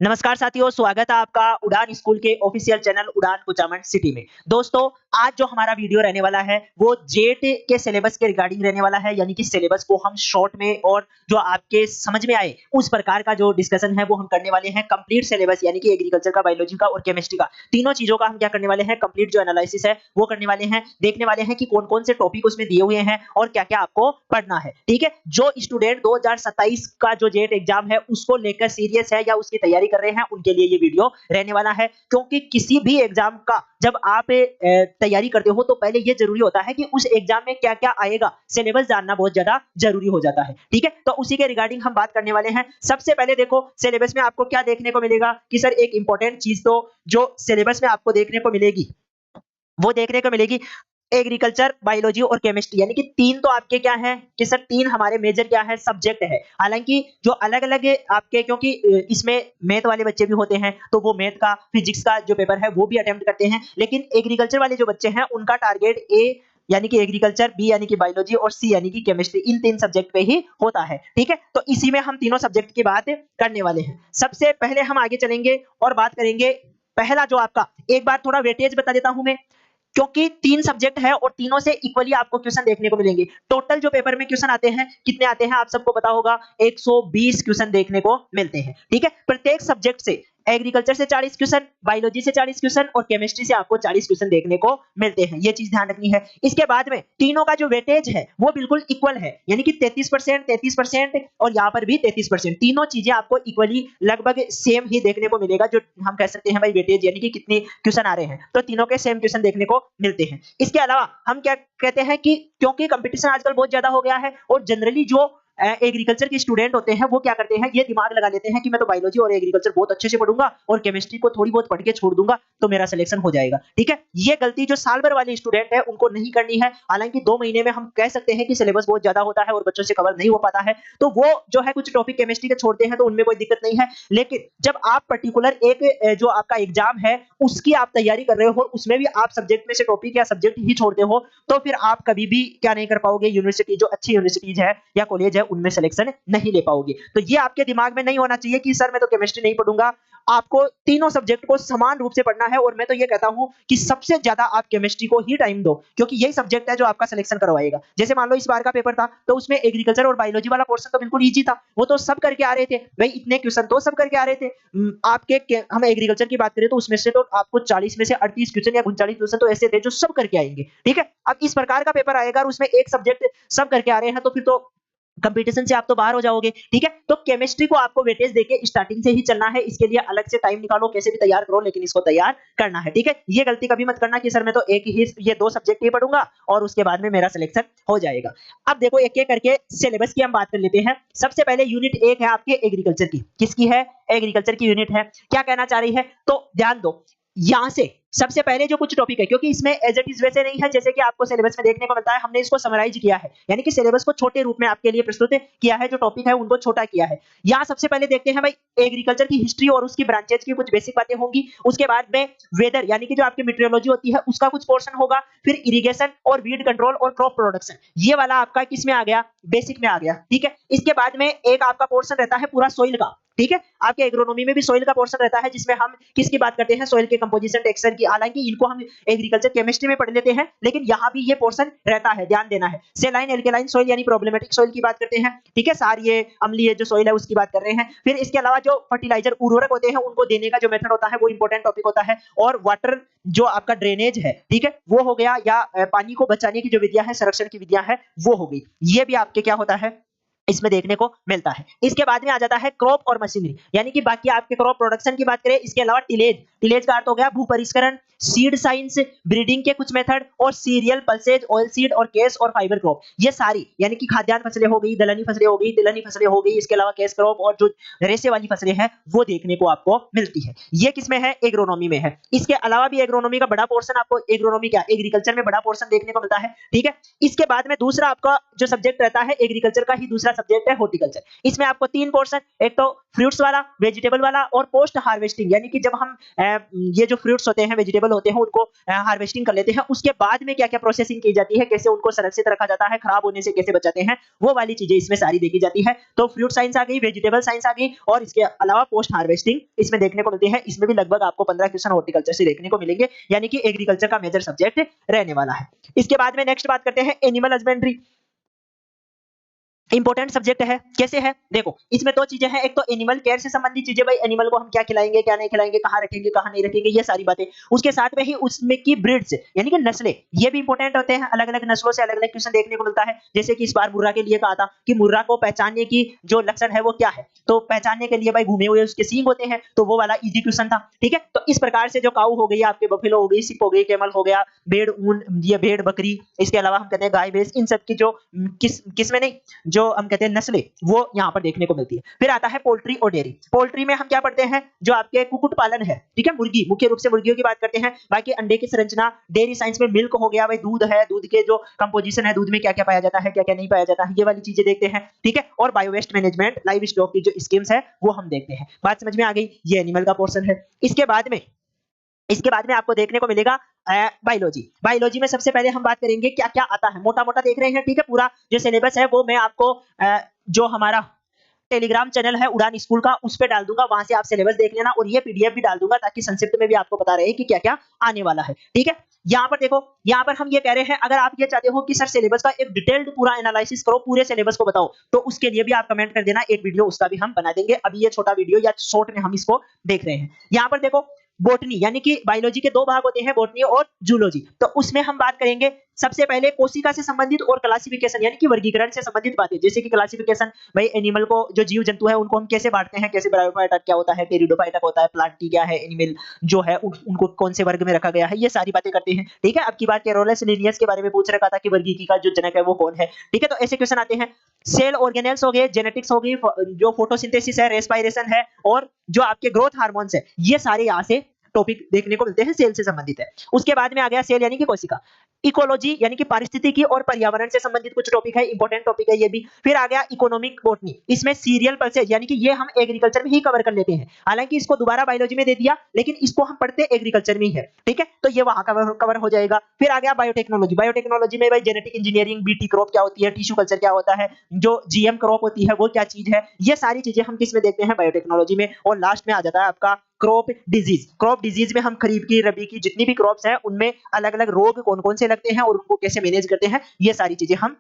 नमस्कार साथियों, स्वागत है आपका उड़ान स्कूल के ऑफिशियल चैनल उड़ान कुचामन सिटी में। दोस्तों, आज जो हमारा वीडियो रहने वाला है वो जेट के सिलेबस के रिगार्डिंग रहने वाला है, यानी कि सिलेबस को हम शॉर्ट में और जो आपके समझ में आए उस प्रकार का जो डिस्कशन है वो हम करने वाले हैं। कंप्लीट सिलेबस यानी कि एग्रीकल्चर का, बायोलॉजी का और केमिस्ट्री का, तीनों चीजों का हम क्या करने वाले हैं, कंप्लीट जो एनालिसिस है वो करने वाले हैं। देखने वाले हैं कि कौन-कौन से टॉपिक उसमें दिए हुए हैं और क्या-क्या आपको पढ़ना है। ठीक है, जो स्टूडेंट 2027 का जो जेट एग्जाम है उसको लेकर सीरियस है या उसकी तैयारी कर रहे हैं, उनके लिए ये वीडियो रहने वाला है। क्योंकि किसी भी एग्जाम का जब आप तैयारी करते हो तो पहले ये जरूरी होता है कि उस एग्जाम में क्या-क्या आएगा, सिलेबस जानना बहुत ज्यादा जरूरी हो जाता है। ठीक है, तो उसी के रिगार्डिंग हम बात करने वाले हैं। सबसे पहले देखो, सिलेबस में आपको क्या देखने को मिलेगा कि सर एक इंपॉर्टेंट चीज तो जो सिलेबस में आपको देखने को मिलेगी वो देखने को मिलेगी एग्रीकल्चर, बायोलॉजी और केमिस्ट्री, यानी कि तीन तो आपके क्या है कि सर तीन हमारे मेजर क्या है, सब्जेक्ट है। हालांकि जो अलग-अलग आपके, क्योंकि इसमें मैथ वाले बच्चे भी होते हैं तो वो मैथ का, फिजिक्स का जो पेपर है वो भी अटेम्प्ट करते हैं, लेकिन एग्रीकल्चर वाले जो बच्चे हैं उनका टारगेट ए यानी कि एग्रीकल्चर, बी यानी कि बायोलॉजी और सी यानी कि केमिस्ट्री, इन तीन सब्जेक्ट पे ही होता है। ठीक है, तो इसी में हम तीनों सब्जेक्ट की बात करने वाले हैं। सबसे पहले हम आगे चलेंगे और बात करेंगे पहला जो आपका, एक बार थोड़ा वेटेज बता देता हूं मैं, क्योंकि तीन सब्जेक्ट है और तीनों से इक्वली आपको क्वेश्चन देखने को मिलेंगे। टोटल जो पेपर में क्वेश्चन आते हैं कितने आते हैं आप सबको पता होगा, 120 क्वेश्चन देखने को मिलते हैं। ठीक है, प्रत्येक सब्जेक्ट से, एग्रीकल्चर से 40 क्वेश्चन, बायोलॉजी से 40 क्वेश्चन और केमिस्ट्री से आपको 40 क्वेश्चन देखने को मिलते हैं। ये चीज ध्यान रखनी है। इसके बाद में तीनों का जो वेटेज है वो बिल्कुल इक्वल है, यानी कि 33%, 33% और यहाँ पर भी 33%। तीनों चीजें आपको इक्वली लगभग सेम ही देखने को मिलेगा। जो हम कह सकते हैं भाई वेटेज यानी कि कितने क्वेश्चन आ रहे हैं, तो तीनों के सेम क्वेश्चन देखने को मिलते हैं। इसके अलावा हम क्या कहते हैं कि क्योंकि कंपटीशन आजकल बहुत ज्यादा हो गया है और जनरली जो एग्रीकल्चर के स्टूडेंट होते हैं वो क्या करते हैं, ये दिमाग लगा लेते हैं कि मैं तो बायोलॉजी और एग्रीकल्चर बहुत अच्छे से पढ़ूंगा और केमिस्ट्री को थोड़ी बहुत पढ़ के छोड़ दूंगा तो मेरा सिलेक्शन हो जाएगा। ठीक है, ये गलती जो साल भर वाले स्टूडेंट है उनको नहीं करनी है। हालांकि 2 महीने में हम कह सकते हैं कि सिलेबस बहुत ज्यादा होता है और बच्चों से कवर नहीं हो पाता है, तो वो जो है कुछ टॉपिक केमिस्ट्री के छोड़ते हैं तो उनमें कोई दिक्कत नहीं है। लेकिन जब आप पर्टिकुलर एक जो आपका एग्जाम है उसकी आप तैयारी कर रहे हो और उसमें भी आप सब्जेक्ट में से टॉपिक या सब्जेक्ट ही छोड़ते हो, तो फिर आप कभी भी क्या नहीं कर पाओगे, यूनिवर्सिटी जो अच्छी यूनिवर्सिटीज है या कॉलेज है उनमें सिलेक्शन नहीं ले पाओगे। तो ये आपके दिमाग में नहीं होना चाहिए कि सर मैं तो केमिस्ट्री नहीं पढ़ूंगा। आपको तीनों सब्जेक्ट को समान रूप से पढ़ना है और मैं तो ये कहता हूं कि सबसे ज्यादा आप केमिस्ट्री को ही टाइम दो, क्योंकि यही सब्जेक्ट है जो आपका सिलेक्शन करवाएगा। जैसे मान लो इस बार का पेपर था तो उसमें एग्रीकल्चर और बायोलॉजी वाला पोर्शन तो बिल्कुल इजी था, वो तो सब करके आ रहे थे भाई, इतने क्वेश्चन तो सब करके आ रहे थे। हम एग्रीकल्चर की बात करें तो उसमें से तो आपको 40 में से 38 क्वेश्चन या 39 क्वेश्चन तो ऐसे थे जो सब करके आएंगे। ठीक है, अब इस प्रकार का पेपर आएगा और उसमें एक सब्जेक्ट सब करके आ रहे हैं तो फिर तो कंपटीशन से आप तो बाहर हो जाओगे। ठीक है, तो केमिस्ट्री को आपको वेटेज देके स्टार्टिंग से ही चलना है। इसके लिए अलग से टाइम निकालो, कैसे भी तैयार करो, लेकिन इसको तैयार करना है। ठीक है, ये गलती कभी मत करना कि सर मैं तो एक ही ये दो सब्जेक्ट ही पढ़ूंगा और उसके बाद में मेरा सिलेक्शन हो जाएगा। अब देखो एक एक करके सिलेबस की हम बात कर लेते हैं। सबसे पहले यूनिट 1 है आपके एग्रीकल्चर की। किसकी है? एग्रीकल्चर की यूनिट है। क्या कहना चाह रही है, तो ध्यान दो। यहां से सबसे पहले जो कुछ टॉपिक है, क्योंकि इसमें एज इट इज वैसे नहीं है जैसे कि आपको सिलेबस में देखने को मिलता है, हमने इसको समराइज किया है, यानी कि सिलेबस को छोटे रूप में आपके लिए प्रस्तुत किया है, जो टॉपिक है उनको छोटा किया है। यहाँ सबसे पहले देखते हैं भाई, एग्रीकल्चर की हिस्ट्री और उसकी ब्रांचेज की कुछ बेसिक बातें होंगी। उसके बाद में वेदर यानी कि जो आपकी मीटरोलॉजी होती है उसका कुछ पोर्शन होगा। फिर इरिगेशन और वीड कंट्रोल और क्रॉप प्रोडक्शन, ये वाला आपका किस में आ गया, बेसिक में आ गया। ठीक है, इसके बाद में एक आपका पोर्शन रहता है पूरा सोइल का। ठीक है, आपके एग्रोनॉमी में भी सोइल का पोर्शन रहता है जिसमें हम किसकी बात करते हैं, सोइल के कंपोजिशन, टेक्सचर की। हालांकि इनको हम एग्रीकल्चर केमिस्ट्री में पढ़ लेते हैं, लेकिन यहाँ भी ये पोर्शन रहता है, ध्यान देना है। सेलाइन एल्केलाइन सोइल यानी प्रॉब्लमेटिक सोइल की बात करते हैं। ठीक है, सारी अम्लीय जो सोइल है उसकी बात कर रहे हैं। फिर इसके अलावा जो फर्टिलाइजर, उर्वरक होते हैं उनको देने का जो मेथड होता है वो इंपॉर्टेंट टॉपिक होता है। और वाटर जो आपका ड्रेनेज है, ठीक है, वो हो गया, या पानी को बचाने की जो विधियां है, संरक्षण की विधियां है, वो हो गई। ये भी आपके क्या होता है, इसमें देखने को मिलता है। इसके बाद में आ जाता है क्रॉप और मशीनरी, यानी कि बाकी आपके क्रॉप प्रोडक्शन की बात करें। इसके अलावा टिलेज, टिलेज का अर्थ हो गया भू परिष्करण, सीड साइंस, ब्रीडिंग के कुछ मेथड और सीरियल, पल्सेज, ऑयल सीड और केस और फाइबर क्रॉप, ये सारी यानी कि खाद्यान्न फसलें हो गई, दलहनी फसलें हो गई, तिलहनी फसलें हो गई। इसके अलावा केस क्रॉप और जो रेशे वाली फसलें हैं वो देखने को आपको मिलती है। ये किसमें है, एग्रोनॉमी में है। इसके अलावा भी एग्रोनॉमी का बड़ा पोर्शन आपको, एग्रोनॉमी क्या, एग्रीकल्चर में बड़ा पोर्शन देखने को मिलता है। ठीक है, इसके बाद में दूसरा आपका जो सब्जेक्ट रहता है एग्रीकल्चर का ही दूसरा सब्जेक्ट है हॉर्टिकल्चर। इसमें आपको 3 पोर्शन, एक तो फ्रूट्स वाला, वेजिटेबल वाला और पोस्ट हार्वेस्टिंग, यानी कि जब हम ये जो फ्रूट्स होते हैं, वेजिटेबल होते हैं, उनको हार्वेस्टिंग कर लेते हैं, उसके बाद में क्या-क्या प्रोसेसिंग की जाती है, कैसे उनको संरक्षित रखा जाता है, खराब होने से कैसे बचाते हैं, वो वाली चीजें इसमें सारी देखी जाती है। तो फ्रूट साइंस आ गई, वेजिटेबल साइंस आ गई और इसके अलावा पोस्ट हार्वेस्टिंग इसमें देखने को मिलती है। इसमें भी लगभग आपको 15 क्वेश्चन हॉर्टिकल्चर से देखने को मिलेंगे, यानी कि एग्रीकल्चर का मेजर सब्जेक्ट रहने वाला है। इसके बाद में नेक्स्ट बात करते हैं एनिमल हस्बेंड्री। इंपॉर्टेंट सब्जेक्ट है। कैसे है? देखो, इसमें 2 चीजें हैं। एक तो एनिमल केयर से संबंधित चीजें, भाई एनिमल को हम क्या खिलाएंगे, क्या नहीं खिलाएंगे, कहाँ रखेंगे, कहाँ नहीं रखेंगे, ये सारी बातें। उसके साथ में ही उसमें की ब्रीड्स, यानी कि नस्लें, ये भी इंपॉर्टेंट होते हैं। अलग-अलग नस्लों से अलग-अलग क्वेश्चन देखने को मिलता है। जैसे कि इस बार मुर्रा के लिए कहा था कि मुर्रा को पहचानने की जो लक्षण है वो क्या है? तो पहचानने के लिए भाई घूमे हुए उसके सींग होते हैं, तो वो वाला इजी क्वेश्चन था। ठीक है? तो इस प्रकार से जो काऊ हो गई, आपके बफेलो हो गई, शिप हो गई, कैमल हो गया, भेड़, ऊन, ये भेड़, बकरी, इसके अलावा हम कहते हैं गाय, भैंस, इन सब की जो किस में नहीं, जो हम कहते हैं नस्लें, वो यहाँ पर देखने को मिलती है। फिर आता है पोल्ट्री और डेयरी। पोल्ट्री में हम क्या पढ़ते हैं, जो आपके कुक्कुट पालन है, ठीक है, मुर्गी, मुख्य रूप से मुर्गियों की बात करते हैं। बाकी अंडे की संरचना, डेयरी साइंस में मिल्क हो गया, भाई दूध है, दूध के जो कंपोजिशन है, दूध में क्या क्या पाया जाता है, क्या क्या नहीं पाया जाता है, ये वाली चीजें देखते हैं। ठीक है, और bio waste management, livestock की जो स्कीम्स है वो हम देखते हैं। बात समझ में आ गई? ये एनिमल का पोर्शन है। इसके बाद में आपको देखने को मिलेगा बायोलॉजी। बायोलॉजी में सबसे पहले हम बात करेंगे क्या क्या आता है, मोटा मोटा देख रहे हैं। ठीक है, पूरा जो सिलेबस है वो मैं आपको जो हमारा टेलीग्राम चैनल है उड़ान स्कूल का, उस पे डाल दूंगा, वहां से आप सिलेबस देख लेना और ये पीडीएफ भी डाल दूंगा, ताकि संक्षिप्त में भी आपको पता रहे कि क्या क्या आने वाला है। ठीक है, यहाँ पर देखो, यहाँ पर हम ये कह रहे हैं, अगर आप ये चाहते हो कि सर सिलेबस का एक डिटेल्ड पूरा एनालिसिस करो, पूरे सिलेबस को बताओ, तो उसके लिए भी आप कमेंट कर देना, एक वीडियो उसका भी हम बना देंगे। अभी ये छोटा वीडियो या शॉर्ट में हम इसको देख रहे हैं। यहाँ पर देखो, बोटनी, यानी कि बायोलॉजी के 2 भाग होते हैं, बोटनी और जूलॉजी। तो उसमें हम बात करेंगे सबसे पहले कोशिका से संबंधित और क्लासिफिकेशन, यानी कि वर्गीकरण से संबंधित बातें। जैसे कि क्लासिफिकेशन, भाई एनिमल को, जो जीव जंतु है उनको हम कैसे बांटते हैं, कैसे ब्रायोफाइटा क्या होता है, टेरिडोफाइटा होता है, प्लांटी क्या है, एनिमल जो है उनको कौन से वर्ग में रखा गया है, ये सारी बातें करते हैं। ठीक है, अब की बार कैरोलस लिनियस के बारे में पूछ रखा था कि वर्गीकी का जो जनक है वो कौन है। ठीक है, तो ऐसे क्वेश्चन आते हैं। सेल ऑर्गेनेल्स हो गए, जेनेटिक्स हो गई, जो फोटोसिंथेसिस है, रेस्पिरेशन है, और जो आपके ग्रोथ हार्मोन्स है, ये सारे यहाँ से टॉपिक देखने को मिलते हैं, सेल से संबंधित है। उसके बाद में आ गया सेल यानी कि कोशिका। इकोलॉजी यानी कि पारिस्थितिकी और पर्यावरण से संबंधित कुछ टॉपिक है, इंपॉर्टेंट टॉपिक है ये भी। फिर आ गया इकोनॉमिक बॉटनी, इसमें सीरियल पल्सेज, यानी कि ये हम एग्रीकल्चर में ही कवर कर लेते हैं। हालांकि इसको दोबारा बायोलॉजी में दे दिया, लेकिन इसको हम पढ़ते एग्रीकल्चर में ही है। ठीक है, तो ये वहां कवर हो जाएगा। फिर आ गया बायोटेक्नोलॉजी। बायोटेक्नोलॉजी में भाई जेनेटिक इंजीनियरिंग, बीटी क्रॉप क्या होती है, टिश्यू कल्चर क्या होता है, जो जीएम क्रॉप होती है वो क्या चीज है, ये सारी चीजें हम किस में देखते हैं, बायोटेक्नोलॉजी में। और लास्ट में आ जाता है आपका क्रॉप डिजीज। क्रॉप डिजीज में हम खरीफ की, रबी की, जितनी भी क्रॉप्स हैं उनमें अलग अलग रोग कौन कौन से लगते हैं और उनको कैसे मैनेज करते हैं, ये सारी चीजें हम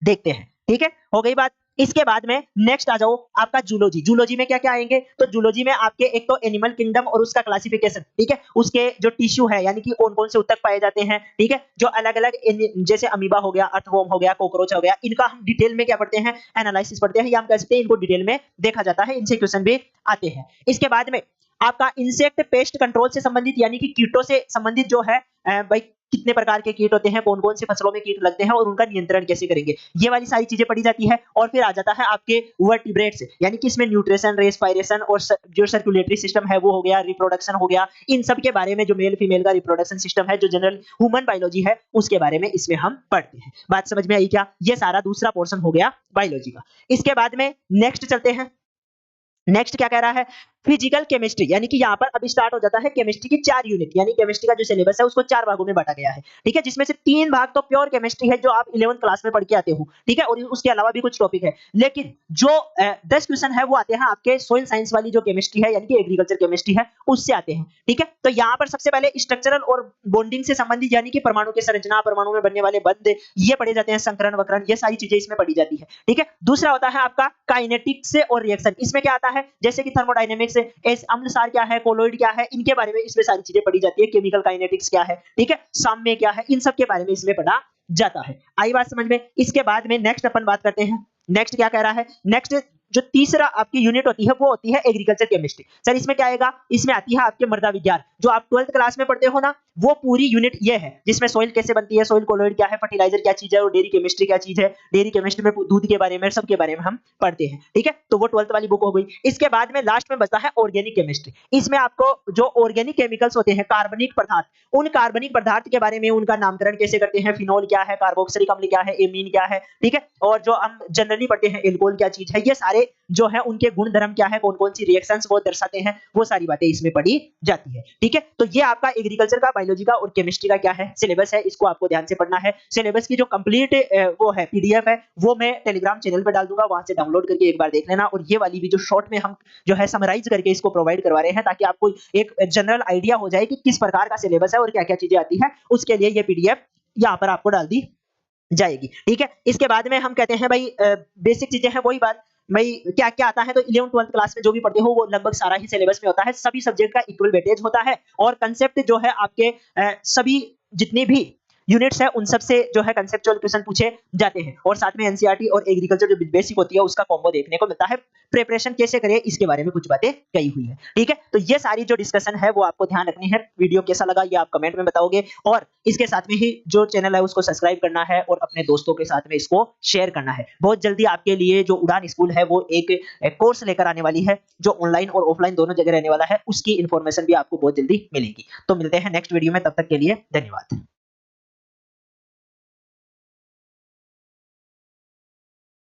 देखते हैं। ठीक है, हो गई बात। इसके बाद में नेक्स्ट आ जाओ आपका जूलॉजी। जूलॉजी में क्या क्या आएंगे, तो जूलॉजी में आपके एक तो एनिमल किंगडम और उसका क्लासिफिकेशन, ठीक है, उसके जो टिश्यू है, यानी कि कौन कौन से उत्तक पाए जाते हैं, ठीक है, जो अलग अलग जैसे अमीबा हो गया, अर्थवर्म हो गया, कॉकरोच हो गया, इनका हम डिटेल में क्या पढ़ते हैं, एनालिसिस पढ़ते हैं, या हम कह सकते हैं इनको डिटेल में देखा जाता है, इनसे क्वेश्चन भी आते हैं। इसके बाद में आपका इंसेक्ट पेस्ट कंट्रोल से संबंधित, यानी कि कीटों से संबंधित जो है, भाई कितने प्रकार के कीट होते हैं, कौन कौन सी फसलों में कीट लगते हैं और उनका नियंत्रण कैसे करेंगे, ये वाली सारी चीजें पढ़ी जाती है। और फिर आ जाता है आपके वर्टिब्रेट्स, यानी कि इसमें न्यूट्रिशन, रेस्पिरेशन और जो सर्कुलेटरी सिस्टम है वो हो गया, रिप्रोडक्शन हो गया, इन सब के बारे में, जो मेल फीमेल का रिप्रोडक्शन सिस्टम है, जो जनरल ह्यूमन बायोलॉजी है, उसके बारे में इसमें हम पढ़ते हैं। बात समझ में आई क्या? ये सारा दूसरा पोर्शन हो गया बायोलॉजी का। इसके बाद में नेक्स्ट चलते हैं। नेक्स्ट क्या कह रहा है, फिजिकल केमिस्ट्री, यानी कि यहाँ पर अभी स्टार्ट हो जाता है केमिस्ट्री की 4 यूनिट, यानी केमिस्ट्री का जो सिलेबस है उसको 4 भागों में बांटा गया है। ठीक है, जिसमें से 3 भाग तो प्योर केमिस्ट्री है, जो आप 11th क्लास में पढ़ के आते हो। ठीक है, और उसके अलावा भी कुछ टॉपिक है, लेकिन जो 10 क्वेश्चन है वो आते हैं आपके सोइल साइंस वाली जो केमिस्ट्री है, यानी कि एग्रीकल्चर केमिस्ट्री है, उससे आते हैं। ठीक है, तो यहाँ पर सबसे पहले स्ट्रक्चरल और बॉन्डिंग से संबंधित, यानी कि परमाणु की संरचना, परमाणु में बनने वाले बंध, ये पढ़े जाते हैं, संकरण वकरण, ये सारी चीजें इसमें पढ़ी जाती है। ठीक है, दूसरा होता है आपका काइनेटिक्स और रिएक्शन। इसमें क्या आता है, जैसे कि थर्मोडायनेमिक्स, अम्ल सार क्या है, कोलोइड क्या है, इनके बारे में इसमें सारी चीजें पढ़ी जाती है। केमिकल काइनेटिक्स क्या है, ठीक है, साम्य क्या है, इन सब के बारे में इसमें पढ़ा जाता है। आई बात समझ में? इसके बाद में नेक्स्ट अपन बात करते हैं। नेक्स्ट क्या कह रहा है, नेक्स्ट जो तीसरा आपकी यूनिट होती है वो होती है एग्रीकल्चर केमिस्ट्री। सर इसमें क्या आएगा? इसमें आती है आपके मृदा विज्ञान, जो आप 12th क्लास में पढ़ते हो ना, वो पूरी यूनिट ये है, जिसमें सॉइल कैसे बनती है, सॉइल कोलोइड क्या है, फर्टिलाइजर क्या चीज है और डेयरी केमिस्ट्री क्या चीज है। डेयरी केमिस्ट्री में दूध के बारे में, सब के बारे में हम पढ़ते हैं, ठीक है। तो वो 12th वाली बुक हो गई। इसके बाद में लास्ट में बचता है ऑर्गेनिक केमिस्ट्री। इसमें आपको जो ऑर्गेनिक केमिकल्स होते हैं, कार्बनिक पदार्थ, उन कार्बनिक पदार्थ के बारे में, उनका नामकरण कैसे करते हैं, फिनोल क्या है, कार्बोक्सिलिक अम्ल क्या है, एमीन क्या है, ठीक है। और जो हम जनरली पढ़ते हैं एल्कोहल क्या चीज है, ये सारे जो है उनके गुण धर्म क्या है, कौन-कौन सी रिएक्शंस वो दर्शाते हैं, वो सारी बातें इसमें पढ़ी जाती है, ठीक है। तो ये आपका एग्रीकल्चर का, बायोलॉजी का और केमिस्ट्री का क्या है, सिलेबस है। इसको आपको ध्यान से पढ़ना है। सिलेबस की जो कंप्लीट वो है पीडीएफ है, वो मैं टेलीग्राम चैनल पे डाल दूंगा, वहां से डाउनलोड करके एक बार देख लेना। और ये वाली भी जो शॉर्ट में हम जो है समराइज करके इसको प्रोवाइड करवा रहे हैं, ताकि आपको एक जनरल आइडिया हो जाए कि किस प्रकार का सिलेबस है और क्या-क्या चीजें आती है। उसके लिए ये पीडीएफ यहाँ पर आपको डाल दी जाएगी, ठीक है। इसके बाद में हम कहते हैं भाई बेसिक चीजें हैं, वही बात भाई क्या क्या आता है। तो 11th 12th क्लास में जो भी पढ़ते हो वो लगभग सारा ही सिलेबस में होता है। सभी सब्जेक्ट का इक्वल वेटेज होता है और कंसेप्ट जो है आपके सभी जितने भी यूनिट्स है उन सब से जो है कंसेप्चुअल क्वेश्चन पूछे जाते हैं। और साथ में एनसीईआरटी और एग्रीकल्चर जो बेसिक होती है उसका कॉम्बो देखने को मिलता है। प्रिपरेशन कैसे करें इसके बारे में कुछ बातें कही हुई है, ठीक है। तो ये सारी जो डिस्कशन है वो आपको ध्यान रखनी है। वीडियो कैसा लगा ये आप कमेंट में बताओगे, और इसके साथ में ही जो चैनल है उसको सब्सक्राइब करना है और अपने दोस्तों के साथ में इसको शेयर करना है। बहुत जल्दी आपके लिए जो उड़ान स्कूल है वो एक कोर्स लेकर आने वाली है, जो ऑनलाइन और ऑफलाइन दोनों जगह रहने वाला है। उसकी इंफॉर्मेशन भी आपको बहुत जल्दी मिलेगी। तो मिलते हैं नेक्स्ट वीडियो में, तब तक के लिए धन्यवाद।